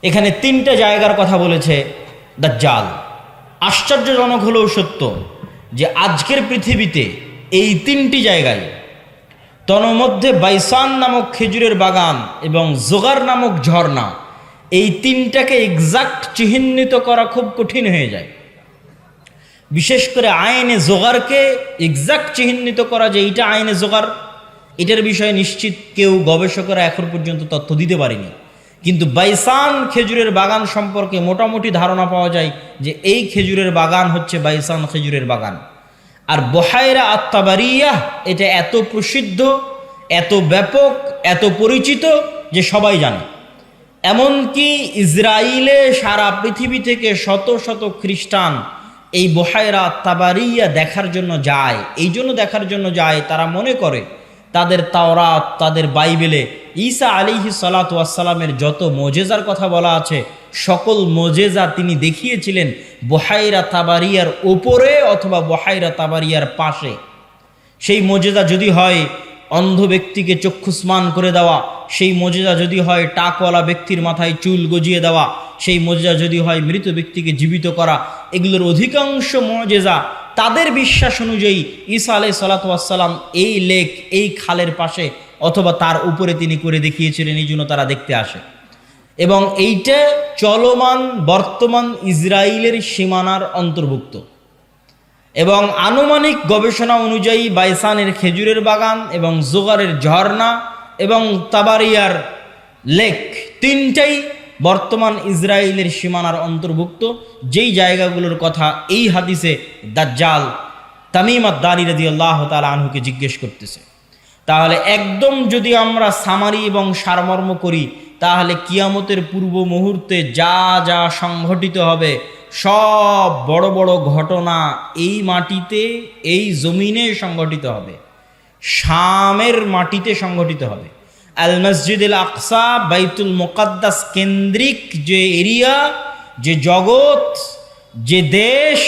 এখানে তিনটা জায়গার কথা বলেছে দাজ্জাল। আশ্চর্যজনক হলেও সত্য যে আজকের পৃথিবীতে এই তিনটি জায়গায়, তন্মধ্যে বাইসান নামক খেজুরের বাগান এবং জোগার নামক ঝর্ণা, এই তিনটাকে এক্সাক্ট চিহ্নিত করা খুব কঠিন হয়ে যায়। বিশেষ করে আইনে জোগারকে এক্সাক্ট চিহ্নিত করা যে এইটা আইনে জোগার, এটার বিষয়ে নিশ্চিত কেউ গবেষকরা এখন পর্যন্ত তথ্য দিতে পারেনি। কিন্তু বাইসান খেজুরের বাগান সম্পর্কে মোটামুটি ধারণা পাওয়া যায় যে এই খেজুরের বাগান হচ্ছে বাইসান খেজুরের বাগান। আর বহায়রা আত-তাবারিয়াহ এটা এত প্রসিদ্ধ, এত ব্যাপক, এত পরিচিত যে সবাই জানে। এমনকি ইসরায়েলে সারা পৃথিবী থেকে শত শত খ্রিস্টান এই বহায়রা আত-তাবারিয়া দেখার জন্য যায়। এই জন্য দেখার জন্য যায়, তারা মনে করে তাদের তাওরাত, তাদের বাইবেলে ঈসা আলাইহিস সালাতু ওয়াস সালামের যত মোজেজার কথা বলা আছে, সকল মোজেজা তিনি দেখিয়েছিলেন বহায়রা তাবারিয়ার ওপরে অথবা বহায়রা তাবারিয়ার পাশে। সেই মোজেজা যদি হয় অন্ধ ব্যক্তিকে চক্ষুস্মান করে দেওয়া, সেই মোজেজা যদি হয় টাকওয়ালা ব্যক্তির মাথায় চুল গজিয়ে দেওয়া, সেই মোজেজা যদি হয় মৃত ব্যক্তিকে জীবিত করা, এগুলোর অধিকাংশ মোজেজা তাদের বিশ্বাস অনুযায়ী ঈসা আলাইহিস সালাতু ওয়াস সালাম এই লেক, এই খালের পাশে অথবা তার উপরে তিনি করে দেখিয়েছিলেন, এই জন্য তারা দেখতে আসে। এবং এইটা চলমান বর্তমান ইসরায়েলের সীমানার অন্তর্ভুক্ত। এবং আনুমানিক গবেষণা অনুযায়ী বাইসানের খেজুরের বাগান এবং জোগারের ঝর্ণা এবং তাবারিয়ার লেক তিনটাই বর্তমান ইসরায়েলের সীমানার অন্তর্ভুক্ত, যেই জায়গাগুলোর কথা এই হাদিসে দাজ্জাল তামিম আদ-দারি রাদিয়াল্লাহু তাআলা আনহুকে জিজ্ঞেস করতেছে। তাহলে একদম যদি আমরা সামারি এবং সারমর্ম করি, তাহলে কিয়ামতের পূর্ব মুহূর্তে যা যা সংঘটিত হবে, সব বড় বড় ঘটনা এই মাটিতে, এই জমিনে সংঘটিত হবে, শামের মাটিতে সংঘটিত হবে। আল মসজিদ আল আকসা, বাইতুল মুকাদ্দাস কেন্দ্রিক যে এরিয়া, যে জগৎ, যে দেশ,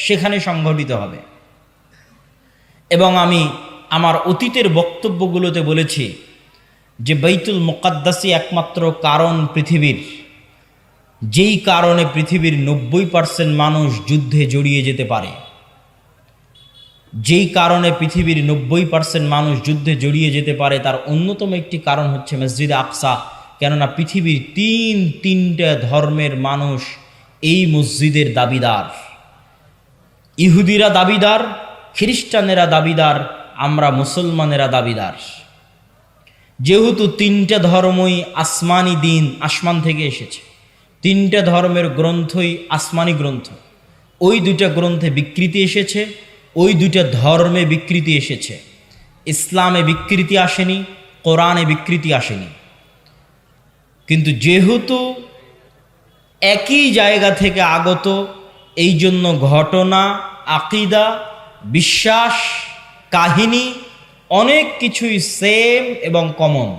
সেখানে সংঘটিত হবে। এবং আমি আমার অতীতের বক্তব্যগুলোতে বলেছি যে বাইতুল মুকাদ্দাসই একমাত্র কারণ পৃথিবীর, যেই কারণে পৃথিবীর 90% মানুষ যুদ্ধে জড়িয়ে যেতে পারে। যেই কারণে পৃথিবীর 90% মানুষ যুদ্ধে জড়িয়ে যেতে পারে তার অন্যতম একটি কারণ হচ্ছে মসজিদে আকসা। কেননা পৃথিবীর তিনটা ধর্মের মানুষ এই মসজিদের দাবিদার। ইহুদিরা দাবিদার, খ্রিস্টানেরা দাবিদার, আমরা মুসলমানেরা দাবিদার। যেহেতু তিনটা ধর্মই আসমানি দিন, আসমান থেকে এসেছে, তিনটা ধর্মের গ্রন্থই আসমানি গ্রন্থ। ওই দুইটা গ্রন্থে বিকৃতি এসেছে, ওই দুইটা ধর্মে বিকৃতি এসেছে। ইসলামে বিকৃতি আসেনি, কোরআনে বিকৃতি আসেনি। কিন্তু যেহেতু একই জায়গা থেকে আগত, এই জন্য ঘটনা, আকিদা, বিশ্বাস, কাহিনী অনেক কিছুই সেম এবং কমন।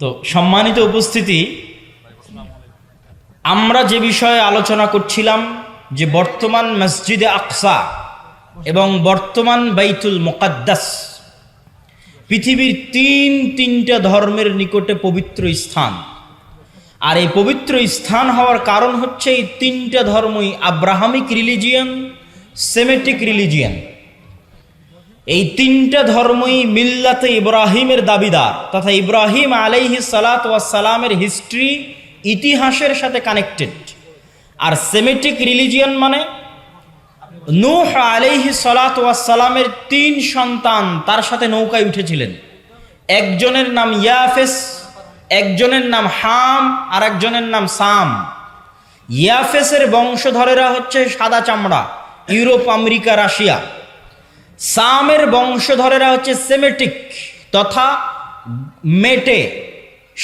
তো সম্মানিত উপস্থিতি, আমরা যে বিষয়ে আলোচনা করছিলাম যে বর্তমান মসজিদে আকসা এবং বর্তমান বাইতুল মুকাদ্দাস পৃথিবীর তিনটা ধর্মের নিকটে পবিত্র স্থান। আর এই পবিত্র স্থান হওয়ার কারণ হচ্ছে এই তিনটা ধর্মই আব্রাহামিক রিলিজিয়ান, সেমেটিক রিলিজিয়ান। এই তিনটা ধর্মই মিল্লাতে ইব্রাহিমের দাবিদার, তথা ইব্রাহিম আলাইহিস সালাতু ওয়াস সালামের হিস্ট্রি, ইতিহাসের সাথে কানেক্টেড। আর সেমেটিক রিলিজিয়ান মানে নূহ আলাইহিস সালাতু ওয়াস সালামের 3 সন্তান তার সাথে নৌকায় উঠেছিলেন। একজনের নাম ইয়াফেস, একজনের নাম হাম, আর একজনের নাম সাম। ইয়াফেসের বংশধরেরা হচ্ছে সাদা চামড়া, ইউরোপ, আমেরিকা, রাশিয়া। সামের বংশধরেরা হচ্ছে সেমেটিক তথা মেটে,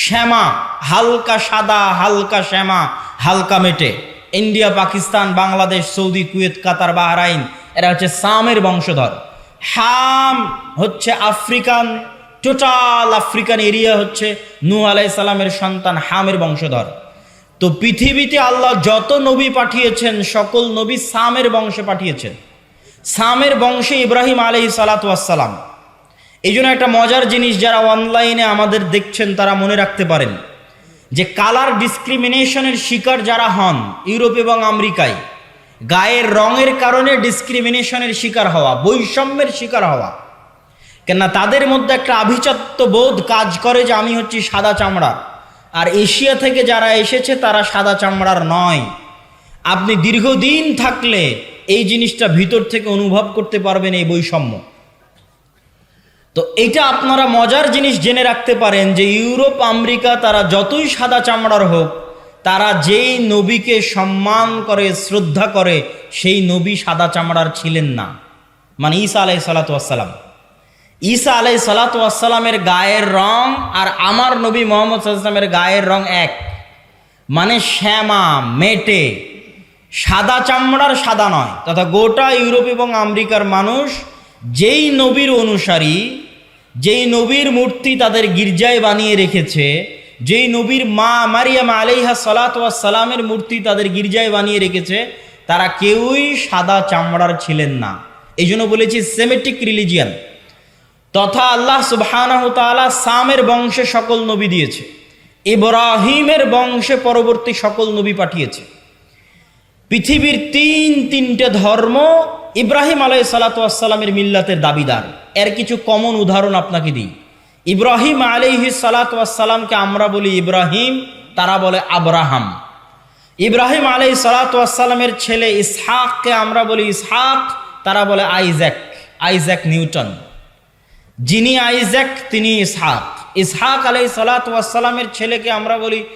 শ্যামা, হালকা সাদা, হালকা শ্যামা, হালকা মেটে। India, Pakistan, Bangladesh, Saudi, Kuwait, Qatar, Bahrain, এরা হচ্ছে সামের বংশধর। হাম হচ্ছে আফ্রিকান, টোটাল আফ্রিকান এরিয়া হচ্ছে নূহ আলাইহিস সালামের সন্তান হামের বংশধর। তো পৃথিবীতে আল্লাহ যত নবী পাঠিয়েছেন সকল নবী সামের বংশে পাঠিয়েছেন। সামের বংশে ইব্রাহিম আলাইহিস সালাতু ওয়াস সালাম। এই জন্য একটা মজার জিনিস, যারা অনলাইনে আমাদের দেখছেন তারা মনে রাখতে পারেন যে কালার ডিসক্রিমিনেশনের শিকার যারা হন ইউরোপ এবং আমেরিকায়, গায়ের রঙের কারণে ডিসক্রিমিনেশনের শিকার হওয়া, বৈষম্যের শিকার হওয়া, কেননা তাদের মধ্যে একটা আভিজাত্য বোধ কাজ করে যে আমি হচ্ছি সাদা চামড়া, আর এশিয়া থেকে যারা এসেছে তারা সাদা চামড়ার নয়। আপনি দীর্ঘদিন থাকলে এই জিনিসটা ভিতর থেকে অনুভব করতে পারবেন, এই বৈষম্য। তো এটা আপনারা মজার জিনিস জেনে রাখতে পারেন যে ইউরোপ, আমেরিকা তারা যতই সাদা চামড়ার হোক, তারা যেই নবীকে সম্মান করে, শ্রদ্ধা করে, সেই নবী সাদা চামড়ার ছিলেন না। মানে ঈসা আলাইহিস সালাতু ওয়াস সালাম। ঈসা আলাইহিস সালাতু ওয়াস সালামের গায়ের রং আর আমার নবী মুহাম্মদ সাল্লাল্লাহু আলাইহি ওয়াসাল্লামের গায়ের রং এক, মানে শ্যামা, মেটে, সাদা চামড়ার সাদা নয়। তথা গোটা ইউরোপ এবং আমেরিকার মানুষ যেই নবীর অনুসারী, যেই নবীর মূর্তি তাদের গির্জায় বানিয়ে রেখেছে, যেই নবীর মা মারিয়াম আলাইহা সালাতু ওয়াস সালামের মূর্তি তাদের গির্জায় বানিয়ে রেখেছে, তারা কেউই সাদা চামড়ার ছিলেন না। এই জন্য বলেছি সেমেটিক রিলিজিয়ান। তথা আল্লাহ সুবহানাহু ওয়া তাআলা সামের বংশে সকল নবী দিয়েছে, ইব্রাহিমের বংশে পরবর্তী সকল নবী পাঠিয়েছে। পৃথিবীর তিনটে ধর্ম ইব্রাহিম আলাইহিস সালাতু ওয়াস সালামের মিল্লাতের দাবিদার। এর কিছু কমন উদাহরণ আপনাকে দিই। ইব্রাহিম আলাইহিস সালাতু ওয়াস সালামকে আমরা বলি ইব্রাহিম, তারা বলে আব্রাহাম। ইব্রাহিম আলাইহিস সালাতু ওয়াস সালামের ছেলে ইসহাককে আমরা বলি ইসহাক, তারা বলে আইজ্যাক, আইজ্যাক নিউটন। যিনি আইজ্যাক তিনি ইসহাক। ইসহাক আলাইহিস সালাতু ওয়াস সালামের ছেলেকে আমরা বলি